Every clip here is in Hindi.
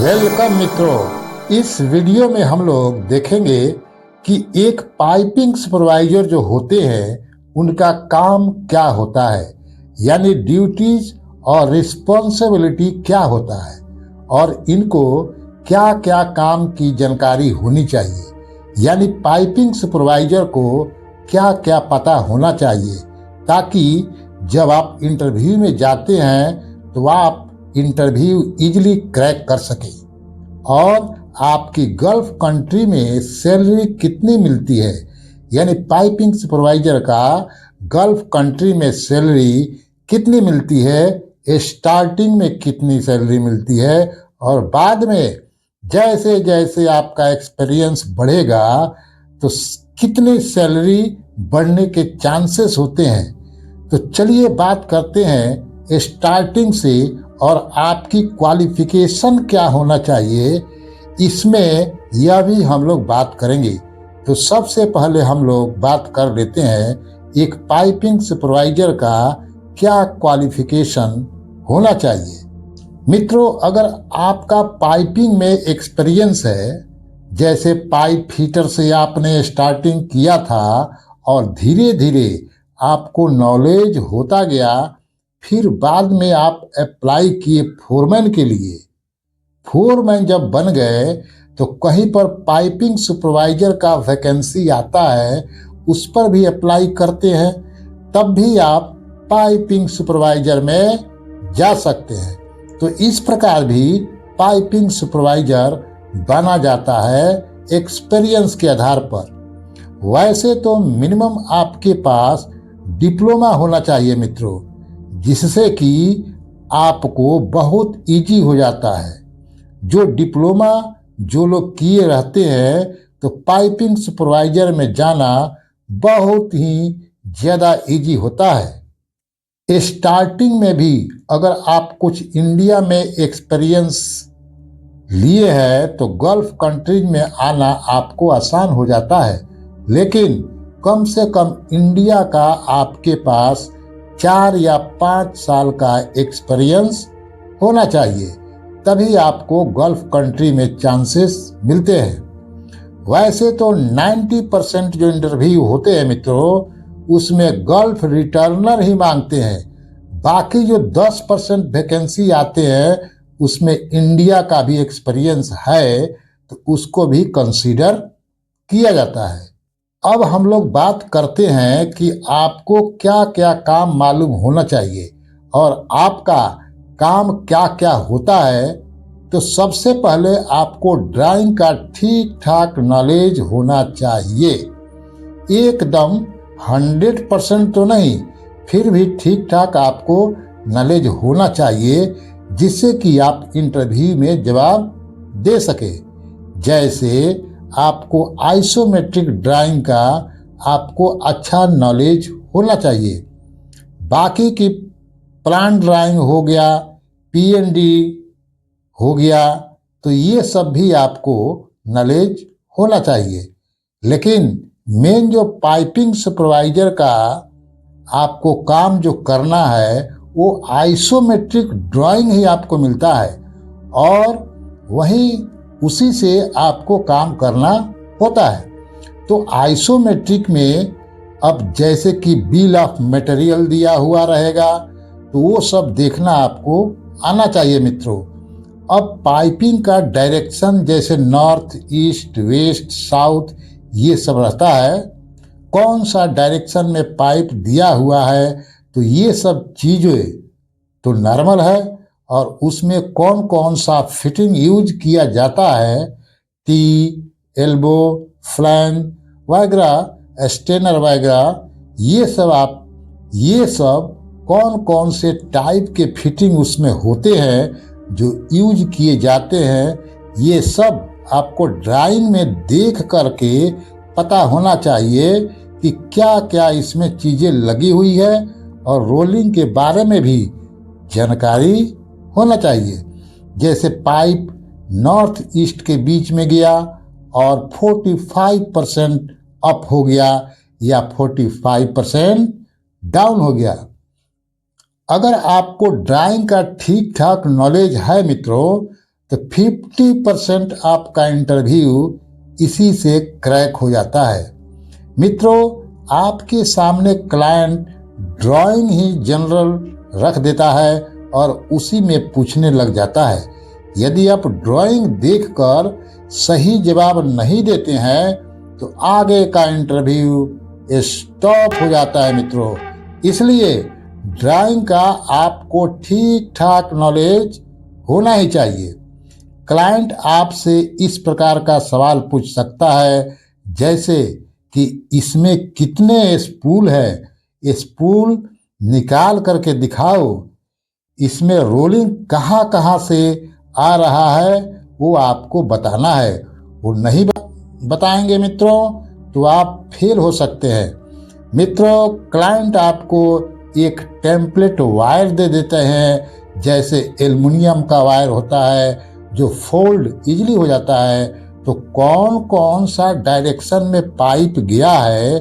वेलकम मित्रों, इस वीडियो में हम लोग देखेंगे कि एक पाइपिंग सुपरवाइजर जो होते हैं उनका काम क्या होता है, यानी ड्यूटीज और रिस्पॉन्सिबिलिटी क्या होता है और इनको क्या क्या काम की जानकारी होनी चाहिए, यानी पाइपिंग सुपरवाइजर को क्या क्या पता होना चाहिए ताकि जब आप इंटरव्यू में जाते हैं तो आप इंटरव्यू इजीली क्रैक कर सके। और आपकी गल्फ कंट्री में सैलरी कितनी मिलती है, यानी पाइपिंग सुपरवाइजर का गल्फ कंट्री में सैलरी कितनी मिलती है, स्टार्टिंग में कितनी सैलरी मिलती है और बाद में जैसे जैसे आपका एक्सपीरियंस बढ़ेगा तो कितनी सैलरी बढ़ने के चांसेस होते हैं। तो चलिए बात करते हैं स्टार्टिंग से और आपकी क्वालिफिकेशन क्या होना चाहिए, इसमें यह भी हम लोग बात करेंगे। तो सबसे पहले हम लोग बात कर लेते हैं एक पाइपिंग सुपरवाइजर का क्या क्वालिफिकेशन होना चाहिए। मित्रों, अगर आपका पाइपिंग में एक्सपीरियंस है, जैसे पाइप फिटर से आपने स्टार्टिंग किया था और धीरे धीरे आपको नॉलेज होता गया, फिर बाद में आप अप्लाई किए फोरमैन के लिए। फोरमैन जब बन गए तो कहीं पर पाइपिंग सुपरवाइजर का वैकेंसी आता है, उस पर भी अप्लाई करते हैं, तब भी आप पाइपिंग सुपरवाइजर में जा सकते हैं। तो इस प्रकार भी पाइपिंग सुपरवाइजर बना जाता है एक्सपीरियंस के आधार पर। वैसे तो मिनिमम आपके पास डिप्लोमा होना चाहिए मित्रों, जिससे कि आपको बहुत इजी हो जाता है। जो डिप्लोमा जो लोग किए रहते हैं तो पाइपिंग सुपरवाइजर में जाना बहुत ही ज़्यादा इजी होता है। स्टार्टिंग में भी अगर आप कुछ इंडिया में एक्सपीरियंस लिए हैं तो गल्फ कंट्रीज में आना आपको आसान हो जाता है, लेकिन कम से कम इंडिया का आपके पास 4 या 5 साल का एक्सपीरियंस होना चाहिए, तभी आपको गल्फ कंट्री में चांसेस मिलते हैं। वैसे तो 90% जो इंटरव्यू होते हैं मित्रों, उसमें गल्फ रिटर्नर ही मांगते हैं। बाकी जो 10% वैकेंसी आते हैं उसमें इंडिया का भी एक्सपीरियंस है, तो उसको भी कंसीडर किया जाता है। अब हम लोग बात करते हैं कि आपको क्या क्या काम मालूम होना चाहिए और आपका काम क्या क्या होता है। तो सबसे पहले आपको ड्राइंग का ठीक ठाक नॉलेज होना चाहिए। एकदम 100% तो नहीं, फिर भी ठीक ठाक आपको नॉलेज होना चाहिए, जिससे कि आप इंटरव्यू में जवाब दे सके। जैसे आपको आइसोमेट्रिक ड्राइंग का आपको अच्छा नॉलेज होना चाहिए। बाकी की प्लान ड्राइंग हो गया, पीएनडी हो गया, तो ये सब भी आपको नॉलेज होना चाहिए। लेकिन मेन जो पाइपिंग सुपरवाइजर का आपको काम जो करना है वो आइसोमेट्रिक ड्राइंग ही आपको मिलता है और वहीं उसी से आपको काम करना होता है। तो आइसोमेट्रिक में अब जैसे कि बिल ऑफ मटेरियल दिया हुआ रहेगा, तो वो सब देखना आपको आना चाहिए मित्रों। अब पाइपिंग का डायरेक्शन जैसे नॉर्थ, ईस्ट, वेस्ट, साउथ, ये सब रहता है। कौन सा डायरेक्शन में पाइप दिया हुआ है, तो ये सब चीज़ें तो नॉर्मल है। और उसमें कौन कौन सा फिटिंग यूज किया जाता है, टी, एल्बो, फ्लैंज वगैरह, स्टेनर वगैरह, ये सब कौन कौन से टाइप के फिटिंग उसमें होते हैं जो यूज किए जाते हैं, ये सब आपको ड्राइंग में देख करके पता होना चाहिए कि क्या क्या इसमें चीज़ें लगी हुई है और रोलिंग के बारे में भी जानकारी होना चाहिए। जैसे पाइप नॉर्थ ईस्ट के बीच में गया और 45% अप हो गया या 45% डाउन हो गया। अगर आपको ड्राइंग का ठीक ठाक नॉलेज है मित्रों, तो 50% आपका इंटरव्यू इसी से क्रैक हो जाता है। मित्रों, आपके सामने क्लाइंट ड्राइंग ही जनरल रख देता है और उसी में पूछने लग जाता है। यदि आप ड्राइंग देखकर सही जवाब नहीं देते हैं तो आगे का इंटरव्यू स्टॉप हो जाता है मित्रों। इसलिए ड्राइंग का आपको ठीक ठाक नॉलेज होना ही चाहिए। क्लाइंट आपसे इस प्रकार का सवाल पूछ सकता है, जैसे कि इसमें कितने स्पूल है, स्पूल निकाल करके दिखाओ, इसमें रोलिंग कहाँ कहाँ से आ रहा है वो आपको बताना है। वो नहीं बताएंगे मित्रों तो आप फेल हो सकते हैं। मित्रों, क्लाइंट आपको एक टेम्पलेट वायर दे देते हैं, जैसे एल्युमिनियम का वायर होता है जो फोल्ड इजीली हो जाता है। तो कौन कौन सा डायरेक्शन में पाइप गया है,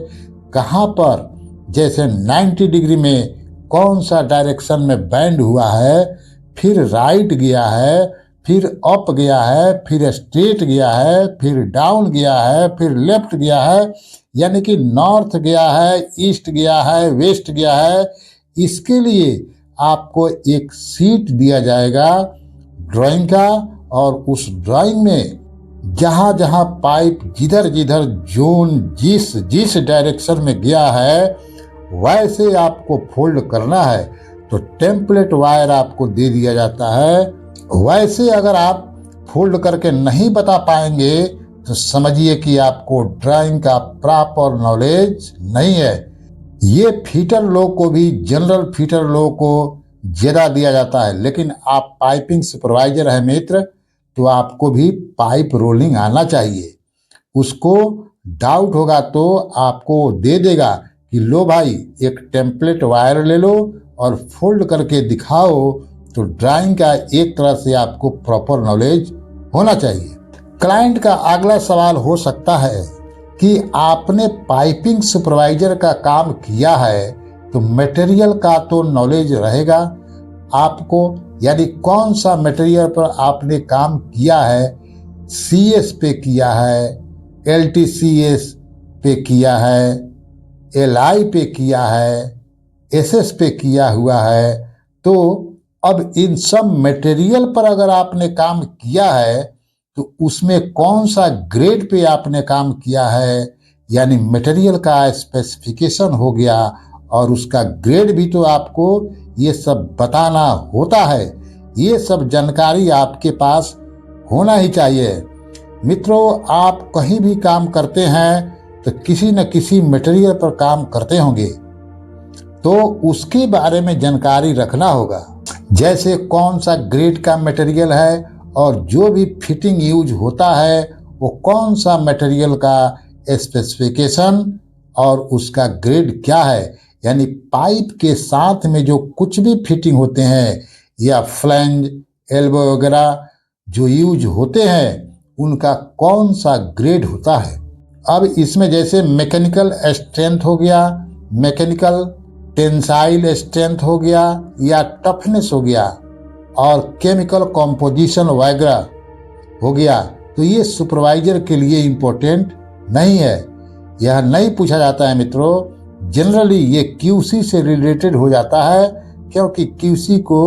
कहाँ पर, जैसे 90 डिग्री में कौन सा डायरेक्शन में बैंड हुआ है, फिर राइट गया है, फिर अप गया है, फिर स्ट्रेट गया है, फिर डाउन गया है, फिर लेफ्ट गया है, यानी कि नॉर्थ गया है, ईस्ट गया है, वेस्ट गया है। इसके लिए आपको एक सीट दिया जाएगा ड्राइंग का, और उस ड्राइंग में जहाँ जहाँ पाइप जिधर जिधर जोन जिस जिस डायरेक्शन में गया है वैसे आपको फोल्ड करना है। तो टेम्पलेट वायर आपको दे दिया जाता है। वैसे अगर आप फोल्ड करके नहीं बता पाएंगे तो समझिए कि आपको ड्राइंग का प्रॉपर नॉलेज नहीं है। ये फीटर लोग को भी, जनरल फीटर लोग को ज़्यादा दिया जाता है, लेकिन आप पाइपिंग सुपरवाइजर है मित्र, तो आपको भी पाइप रोलिंग आना चाहिए। उसको डाउट होगा तो आपको दे देगा कि लो भाई एक टेम्पलेट वायर ले लो और फोल्ड करके दिखाओ। तो ड्राइंग का एक तरह से आपको प्रॉपर नॉलेज होना चाहिए। क्लाइंट का अगला सवाल हो सकता है कि आपने पाइपिंग सुपरवाइजर का काम किया है तो मटेरियल का तो नॉलेज रहेगा आपको, यानी कौन सा मटेरियल पर आपने काम किया है, CS पे किया है, LTCS पे किया है, LI पे किया है, SS पे किया हुआ है। तो अब इन सब मटेरियल पर अगर आपने काम किया है तो उसमें कौन सा ग्रेड पे आपने काम किया है, यानी मटेरियल का स्पेसिफिकेशन हो गया और उसका ग्रेड भी तो आपको ये सब बताना होता है। ये सब जानकारी आपके पास होना ही चाहिए। मित्रों, आप कहीं भी काम करते हैं तो किसी न किसी मटेरियल पर काम करते होंगे, तो उसके बारे में जानकारी रखना होगा, जैसे कौन सा ग्रेड का मटेरियल है और जो भी फिटिंग यूज होता है वो कौन सा मटेरियल का स्पेसिफिकेशन और उसका ग्रेड क्या है, यानी पाइप के साथ में जो कुछ भी फिटिंग होते हैं या फ्लैंज, एल्बो वगैरह जो यूज होते हैं उनका कौन सा ग्रेड होता है। अब इसमें जैसे मैकेनिकल स्ट्रेंथ हो गया, मैकेनिकल टेंसाइल स्ट्रेंथ हो गया या टफनेस हो गया, और केमिकल कॉम्पोजिशन वगैरह हो गया, तो ये सुपरवाइजर के लिए इम्पोर्टेंट नहीं है, यह नहीं पूछा जाता है मित्रों। जनरली ये QC से रिलेटेड हो जाता है, क्योंकि QC को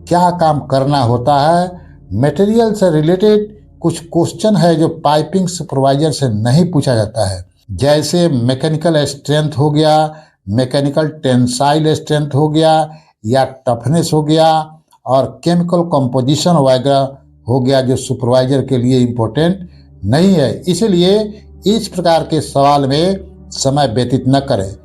क्या काम करना होता है, मटेरियल से रिलेटेड कुछ क्वेश्चन है जो पाइपिंग सुपरवाइजर से नहीं पूछा जाता है, जैसे मैकेनिकल स्ट्रेंथ हो गया, मैकेनिकल टेंसाइल स्ट्रेंथ हो गया या टफनेस हो गया, और केमिकल कंपोजिशन वगैरह हो गया, जो सुपरवाइजर के लिए इम्पोर्टेंट नहीं है। इसलिए इस प्रकार के सवाल में समय व्यतीत न करें।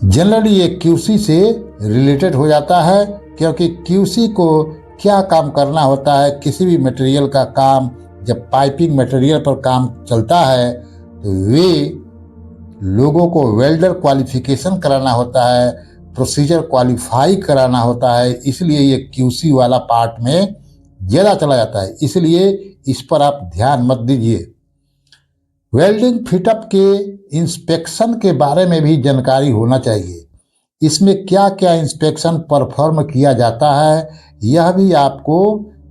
जनरली ये QC से रिलेटेड हो जाता है, क्योंकि QC को क्या काम करना होता है, किसी भी मटेरियल का काम जब पाइपिंग मटेरियल पर काम चलता है तो वे लोगों को वेल्डर क्वालिफिकेशन कराना होता है, प्रोसीजर क्वालिफाई कराना होता है, इसलिए ये QC वाला पार्ट में ज़्यादा चला जाता है। इसलिए इस पर आप ध्यान मत दीजिए। वेल्डिंग फिटअप के इंस्पेक्शन के बारे में भी जानकारी होना चाहिए। इसमें क्या क्या इंस्पेक्शन परफॉर्म किया जाता है यह भी आपको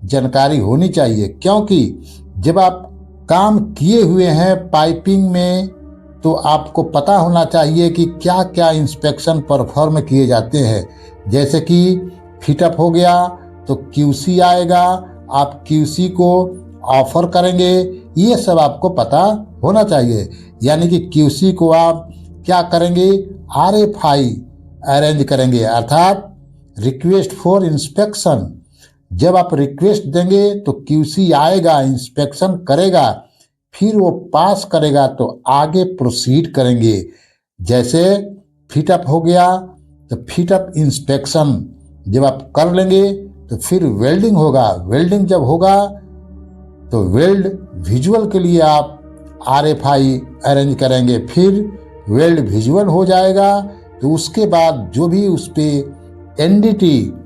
जानकारी होनी चाहिए, क्योंकि जब आप काम किए हुए हैं पाइपिंग में तो आपको पता होना चाहिए कि क्या क्या इंस्पेक्शन परफॉर्म किए जाते हैं। जैसे कि फिटअप हो गया तो क्यूसी आएगा, आप क्यूसी को ऑफर करेंगे, ये सब आपको पता होना चाहिए। यानी कि क्यूसी को आप क्या करेंगे, RFI अरेंज करेंगे, अर्थात रिक्वेस्ट फॉर इंस्पेक्शन। जब आप रिक्वेस्ट देंगे तो क्यूसी आएगा, इंस्पेक्शन करेगा, फिर वो पास करेगा तो आगे प्रोसीड करेंगे। जैसे फिटअप हो गया तो फिटअप इंस्पेक्शन जब आप कर लेंगे तो फिर वेल्डिंग होगा, वेल्डिंग जब होगा तो वेल्ड विजुअल के लिए आप RFI अरेंज करेंगे, फिर वेल्ड विजुअल हो जाएगा तो उसके बाद जो भी उस पर NDT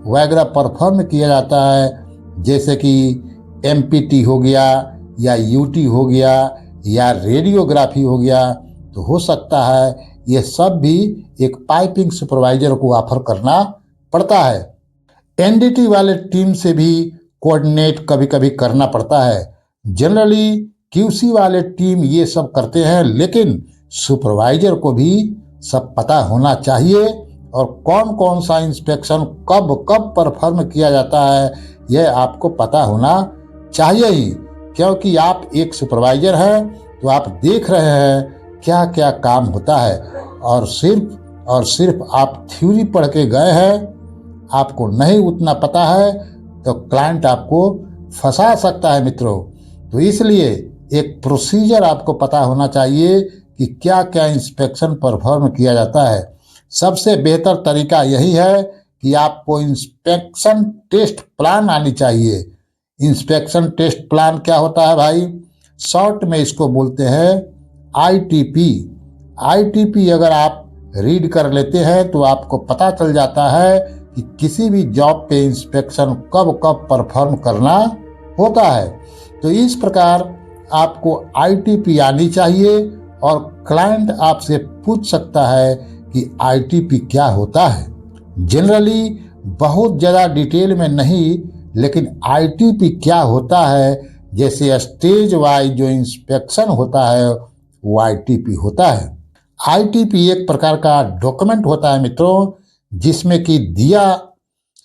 वगैरह परफॉर्म किया जाता है, जैसे कि MPT हो गया या UT हो गया या रेडियोग्राफी हो गया, तो हो सकता है ये सब भी एक पाइपिंग सुपरवाइजर को ऑफर करना पड़ता है। NDT वाले टीम से भी कोऑर्डिनेट कभी कभी करना पड़ता है। जनरली QC वाले टीम ये सब करते हैं, लेकिन सुपरवाइजर को भी सब पता होना चाहिए और कौन कौन सा इंस्पेक्शन कब कब परफॉर्म किया जाता है यह आपको पता होना चाहिए ही, क्योंकि आप एक सुपरवाइजर हैं तो आप देख रहे हैं क्या क्या काम होता है और सिर्फ आप थ्योरी पढ़ के गए हैं, आपको नहीं उतना पता है तो क्लाइंट आपको फंसा सकता है मित्रों। तो इसलिए एक प्रोसीजर आपको पता होना चाहिए कि क्या क्या इंस्पेक्शन परफॉर्म किया जाता है। सबसे बेहतर तरीका यही है कि आपको इंस्पेक्शन टेस्ट प्लान आनी चाहिए। इंस्पेक्शन टेस्ट प्लान क्या होता है भाई, शॉर्ट में इसको बोलते हैं ITP अगर आप रीड कर लेते हैं तो आपको पता चल जाता है कि किसी भी जॉब पे इंस्पेक्शन कब कब परफॉर्म करना होता है। तो इस प्रकार आपको ITP आनी चाहिए और क्लाइंट आपसे पूछ सकता है कि ITP क्या होता है। जनरली बहुत ज़्यादा डिटेल में नहीं, लेकिन ITP क्या होता है, जैसे स्टेज वाइज जो इंस्पेक्शन होता है वो ITP होता है। ITP एक प्रकार का डॉक्यूमेंट होता है मित्रों, जिसमें कि दिया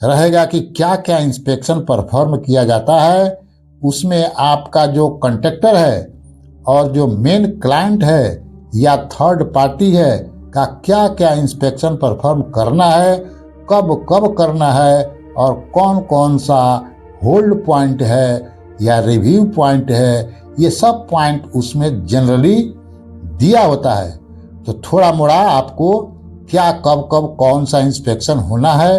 रहेगा कि क्या क्या इंस्पेक्शन परफॉर्म किया जाता है। उसमें आपका जो कॉन्ट्रैक्टर है और जो मेन क्लाइंट है या थर्ड पार्टी है का क्या क्या इंस्पेक्शन परफॉर्म करना है, कब कब करना है और कौन कौन सा होल्ड पॉइंट है या रिव्यू पॉइंट है, ये सब पॉइंट उसमें जनरली दिया होता है। तो थोड़ा मोड़ा आपको क्या कब कब कौन सा इंस्पेक्शन होना है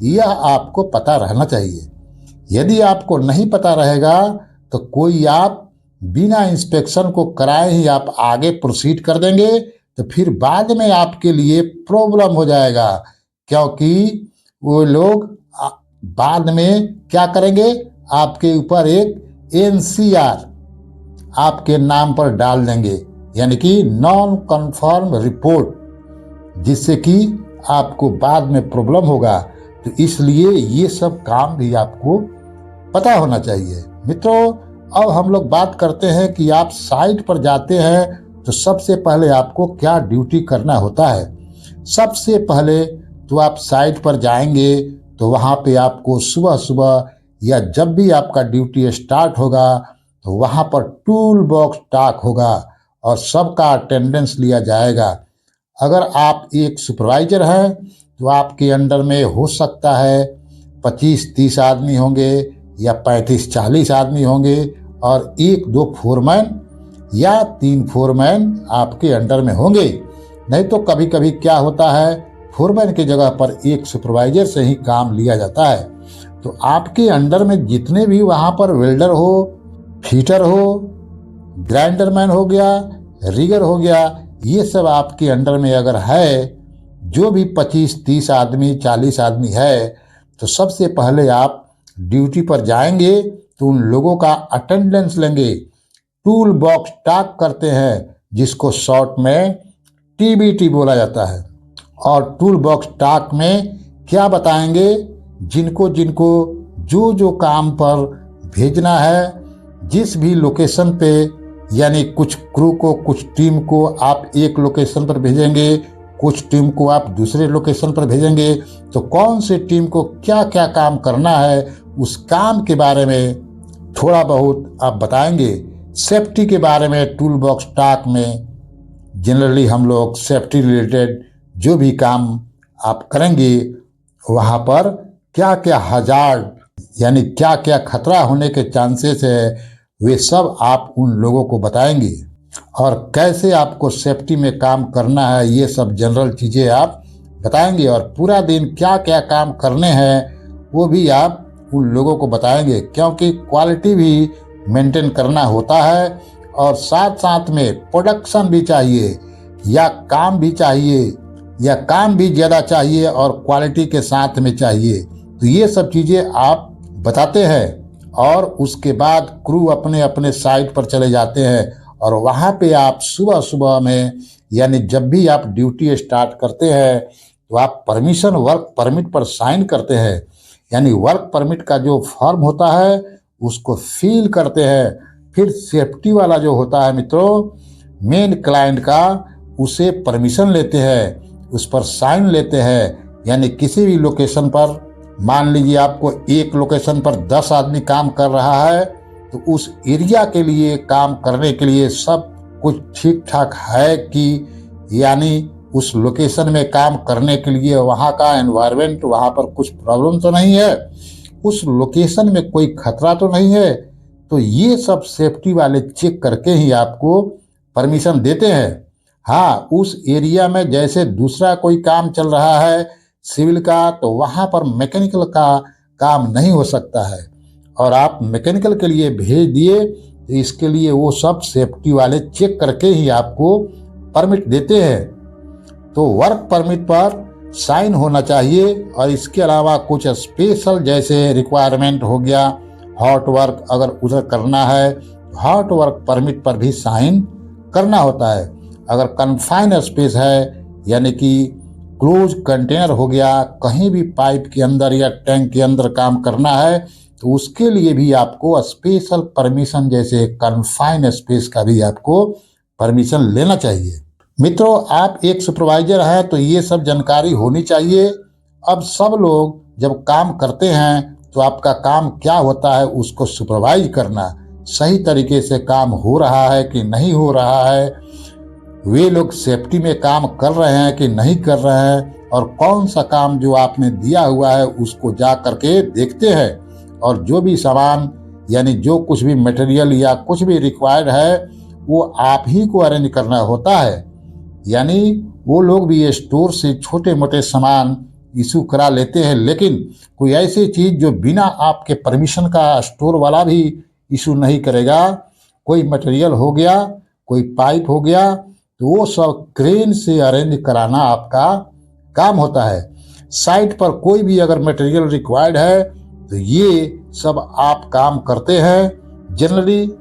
यह आपको पता रहना चाहिए। यदि आपको नहीं पता रहेगा तो कोई आप बिना इंस्पेक्शन को कराए ही आप आगे प्रोसीड कर देंगे तो फिर बाद में आपके लिए प्रॉब्लम हो जाएगा, क्योंकि वो लोग बाद में क्या करेंगे, आपके ऊपर एक NCR आपके नाम पर डाल देंगे, यानी कि नॉन कन्फर्म रिपोर्ट, जिससे कि आपको बाद में प्रॉब्लम होगा। तो इसलिए ये सब काम भी आपको पता होना चाहिए। मित्रों, अब हम लोग बात करते हैं कि आप साइट पर जाते हैं तो सबसे पहले आपको क्या ड्यूटी करना होता है। सबसे पहले तो आप साइट पर जाएंगे तो वहाँ पे आपको सुबह सुबह या जब भी आपका ड्यूटी स्टार्ट होगा तो वहाँ पर टूल बॉक्स टाक होगा और सबका अटेंडेंस लिया जाएगा। अगर आप एक सुपरवाइजर हैं तो आपके अंडर में हो सकता है 25-30 आदमी होंगे या 35-40 आदमी होंगे और 1-2 फोरमैन या 3 फोरमैन आपके अंडर में होंगे। नहीं तो कभी कभी क्या होता है, फोरमैन की जगह पर एक सुपरवाइजर से ही काम लिया जाता है। तो आपके अंडर में जितने भी वहाँ पर वेल्डर हो, फीटर हो, ग्राइंडरमैन हो गया, रिगर हो गया, ये सब आपके अंडर में अगर है, जो भी 25-30 आदमी 40 आदमी है, तो सबसे पहले आप ड्यूटी पर जाएंगे तो उन लोगों का अटेंडेंस लेंगे। टूल बॉक्स टाक करते हैं, जिसको शॉर्ट में TBT बोला जाता है। और टूल बॉक्स टाक में क्या बताएंगे, जिनको जिनको जो जो काम पर भेजना है। जिस भी लोकेशन पे यानी कुछ क्रू को, कुछ टीम को आप एक लोकेशन पर भेजेंगे, कुछ टीम को आप दूसरे लोकेशन पर भेजेंगे, तो कौन सी टीम को क्या क्या काम करना है उस काम के बारे में थोड़ा बहुत आप बताएंगे। सेफ्टी के बारे में टूल बॉक्स टॉक में जनरली हम लोग सेफ्टी रिलेटेड जो भी काम आप करेंगे वहाँ पर क्या क्या हजार्ड यानी क्या क्या खतरा होने के चांसेस है वे सब आप उन लोगों को बताएंगे, और कैसे आपको सेफ्टी में काम करना है ये सब जनरल चीज़ें आप बताएंगे, और पूरा दिन क्या क्या काम करने हैं वो भी आप उन लोगों को बताएंगे, क्योंकि क्वालिटी भी मेंटेन करना होता है और साथ साथ में प्रोडक्शन भी चाहिए, या काम भी चाहिए, या काम भी ज़्यादा चाहिए और क्वालिटी के साथ में चाहिए। तो ये सब चीज़ें आप बताते हैं, और उसके बाद क्रू अपने अपने साइट पर चले जाते हैं, और वहाँ पे आप सुबह सुबह में यानी जब भी आप ड्यूटी स्टार्ट करते हैं तो आप परमिशन वर्क परमिट पर साइन करते हैं, यानी वर्क परमिट का जो फॉर्म होता है उसको फिल करते हैं। फिर सेफ्टी वाला जो होता है मित्रों, मेन क्लाइंट का, उसे परमिशन लेते हैं, उस पर साइन लेते हैं। यानी किसी भी लोकेशन पर मान लीजिए आपको एक लोकेशन पर 10 आदमी काम कर रहा है, तो उस एरिया के लिए काम करने के लिए सब कुछ ठीक ठाक है कि, यानी उस लोकेशन में काम करने के लिए वहाँ का एनवायरनमेंट, वहाँ पर कुछ प्रॉब्लम तो नहीं है, उस लोकेशन में कोई खतरा तो नहीं है। तो ये सब सेफ्टी वाले चेक करके ही आपको परमिशन देते हैं। हाँ, उस एरिया में जैसे दूसरा कोई काम चल रहा है सिविल का, तो वहाँ पर मैकेनिकल का काम नहीं हो सकता है, और आप मैकेनिकल के लिए भेज दिए तो इसके लिए वो सब सेफ्टी वाले चेक करके ही आपको परमिट देते हैं। तो वर्क परमिट पर साइन होना चाहिए, और इसके अलावा कुछ स्पेशल जैसे रिक्वायरमेंट हो गया, हॉट वर्क अगर उधर करना है हॉट वर्क परमिट पर भी साइन करना होता है। अगर कन्फाइन स्पेस है यानी कि क्लोज कंटेनर हो गया, कहीं भी पाइप के अंदर या टैंक के अंदर काम करना है तो उसके लिए भी आपको स्पेशल परमिशन जैसे कन्फाइन स्पेस का भी आपको परमिशन लेना चाहिए। मित्रों, आप एक सुपरवाइजर हैं तो ये सब जानकारी होनी चाहिए। अब सब लोग जब काम करते हैं तो आपका काम क्या होता है, उसको सुपरवाइज करना, सही तरीके से काम हो रहा है कि नहीं हो रहा है, वे लोग सेफ्टी में काम कर रहे हैं कि नहीं कर रहे हैं, और कौन सा काम जो आपने दिया हुआ है उसको जा करके देखते हैं। और जो भी सामान यानी जो कुछ भी मटेरियल या कुछ भी रिक्वायर्ड है वो आप ही को अरेंज करना होता है। यानी वो लोग भी स्टोर से छोटे मोटे सामान इशू करा लेते हैं, लेकिन कोई ऐसी चीज़ जो बिना आपके परमिशन का स्टोर वाला भी इशू नहीं करेगा, कोई मटेरियल हो गया, कोई पाइप हो गया, तो वो सब क्रेन से अरेंज कराना आपका काम होता है। साइट पर कोई भी अगर मटेरियल रिक्वायर्ड है तो ये सब आप काम करते हैं जनरली।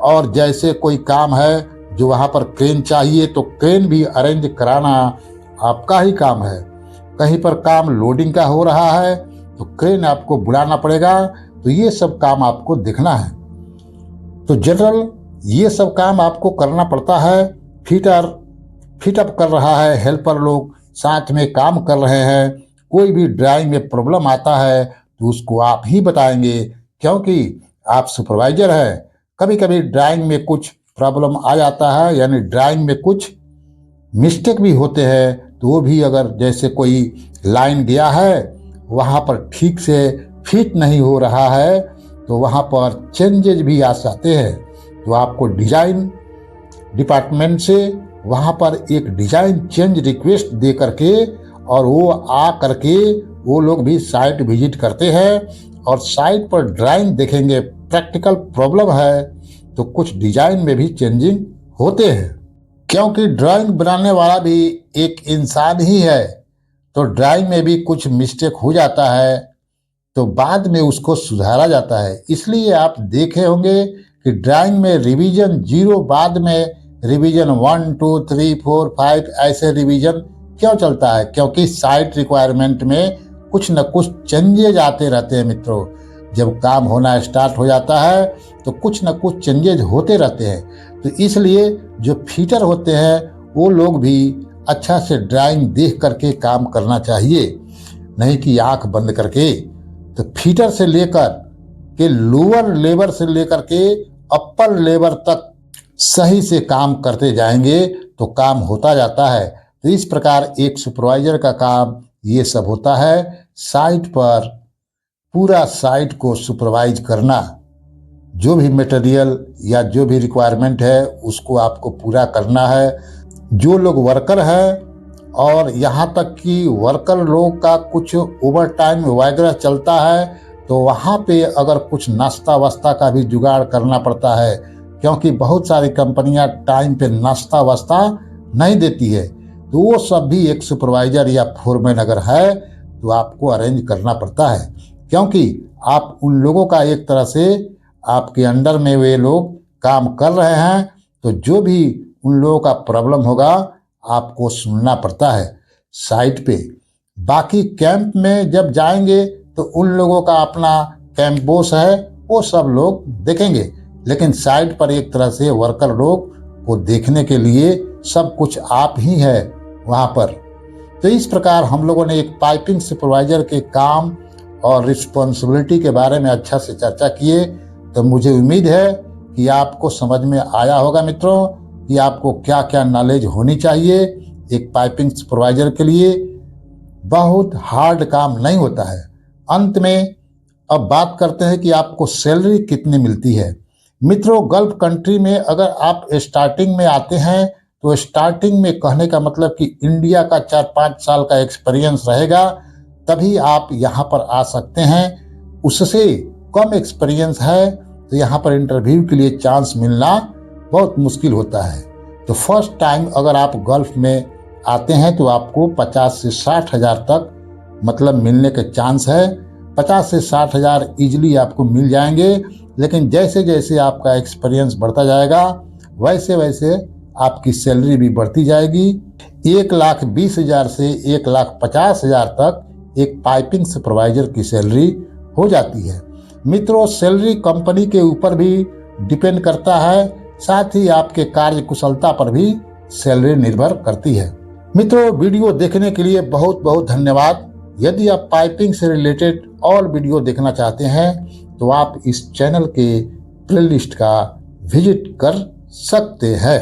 और जैसे कोई काम है जो वहाँ पर क्रेन चाहिए तो क्रेन भी अरेंज कराना आपका ही काम है। कहीं पर काम लोडिंग का हो रहा है तो क्रेन आपको बुलाना पड़ेगा, तो ये सब काम आपको देखना है। तो जनरल ये सब काम आपको करना पड़ता है। फिटअप कर रहा है, हेल्पर लोग साथ में काम कर रहे हैं, कोई भी ड्राइंग में प्रॉब्लम आता है तो उसको आप ही बताएंगे, क्योंकि आप सुपरवाइजर हैं। कभी कभी ड्राइंग में कुछ प्रॉब्लम आ जाता है, यानी ड्राइंग में कुछ मिस्टेक भी होते हैं, तो वो भी अगर जैसे कोई लाइन गया है वहाँ पर ठीक से फिट नहीं हो रहा है तो वहाँ पर चेंजेज भी आ जाते हैं। तो आपको डिजाइन डिपार्टमेंट से वहाँ पर एक डिजाइन चेंज रिक्वेस्ट दे करके, और वो आ करके वो लोग भी साइट विजिट करते हैं और साइट पर ड्राइंग देखेंगे, प्रैक्टिकल प्रॉब्लम है तो कुछ डिजाइन में भी चेंजिंग होते हैं। क्योंकि ड्राइंग बनाने वाला भी एक इंसान ही है, तो ड्राइंग में भी कुछ मिस्टेक हो जाता है तो बाद में उसको सुधारा जाता है। इसलिए आप देखे होंगे कि ड्राइंग में रिवीजन 0, बाद में रिवीजन 1, 2, 3, 4, 5 ऐसे रिवीजन क्यों चलता है? क्योंकि साइट रिक्वायरमेंट में कुछ न कुछ चेंजेज आते रहते हैं मित्रों। जब काम होना स्टार्ट हो जाता है तो कुछ ना कुछ चेंजेज होते रहते हैं। तो इसलिए जो फिटर होते हैं वो लोग भी अच्छा से ड्राइंग देख करके काम करना चाहिए, नहीं कि आंख बंद करके। तो फिटर से लेकर के लोअर लेबर से लेकर के अपर लेबर तक सही से काम करते जाएंगे तो काम होता जाता है। तो इस प्रकार एक सुपरवाइजर का काम ये सब होता है। साइट पर पूरा साइट को सुपरवाइज करना, जो भी मटेरियल या जो भी रिक्वायरमेंट है उसको आपको पूरा करना है। जो लोग वर्कर हैं और यहाँ तक कि वर्कर लोग का कुछ ओवर टाइम वगैरह चलता है तो वहाँ पे अगर कुछ नाश्ता वास्ता का भी जुगाड़ करना पड़ता है, क्योंकि बहुत सारी कंपनियां टाइम पे नाश्ता वास्ता नहीं देती है। तो वो सब भी एक सुपरवाइजर या फोरमैन अगर है तो आपको अरेंज करना पड़ता है, क्योंकि आप उन लोगों का एक तरह से आपके अंडर में वे लोग काम कर रहे हैं। तो जो भी उन लोगों का प्रॉब्लम होगा आपको सुनना पड़ता है साइट पे। बाकी कैंप में जब जाएंगे तो उन लोगों का अपना कैंप बॉस है, वो सब लोग देखेंगे, लेकिन साइट पर एक तरह से वर्कर लोग को देखने के लिए सब कुछ आप ही है वहाँ पर। तो इस प्रकार हम लोगों ने एक पाइपिंग सुपरवाइजर के काम और रिस्पॉन्सिबिलिटी के बारे में अच्छा से चर्चा किए। तो मुझे उम्मीद है कि आपको समझ में आया होगा मित्रों कि आपको क्या क्या नॉलेज होनी चाहिए। एक पाइपिंग सुपरवाइजर के लिए बहुत हार्ड काम नहीं होता है। अंत में अब बात करते हैं कि आपको सैलरी कितनी मिलती है। मित्रों, गल्फ कंट्री में अगर आप स्टार्टिंग में आते हैं तो स्टार्टिंग में कहने का मतलब कि इंडिया का 4-5 साल का एक्सपीरियंस रहेगा तभी आप यहाँ पर आ सकते हैं। उससे कम एक्सपीरियंस है तो यहाँ पर इंटरव्यू के लिए चांस मिलना बहुत मुश्किल होता है। तो फर्स्ट टाइम अगर आप गल्फ में आते हैं तो आपको 50 से 60 हज़ार तक मतलब मिलने के चांस है। 50 से 60 हज़ार ईजिली आपको मिल जाएंगे, लेकिन जैसे जैसे आपका एक्सपीरियंस बढ़ता जाएगा वैसे वैसे आपकी सैलरी भी बढ़ती जाएगी। 1,20,000 से 1,50,000 तक एक पाइपिंग सुपरवाइजर की सैलरी हो जाती है। मित्रों, सैलरी कंपनी के ऊपर भी डिपेंड करता है, साथ ही आपके कार्य कुशलता पर भी सैलरी निर्भर करती है। मित्रों, वीडियो देखने के लिए बहुत बहुत धन्यवाद। यदि आप पाइपिंग से रिलेटेड और वीडियो देखना चाहते हैं तो आप इस चैनल के प्लेलिस्ट का विजिट कर सकते हैं।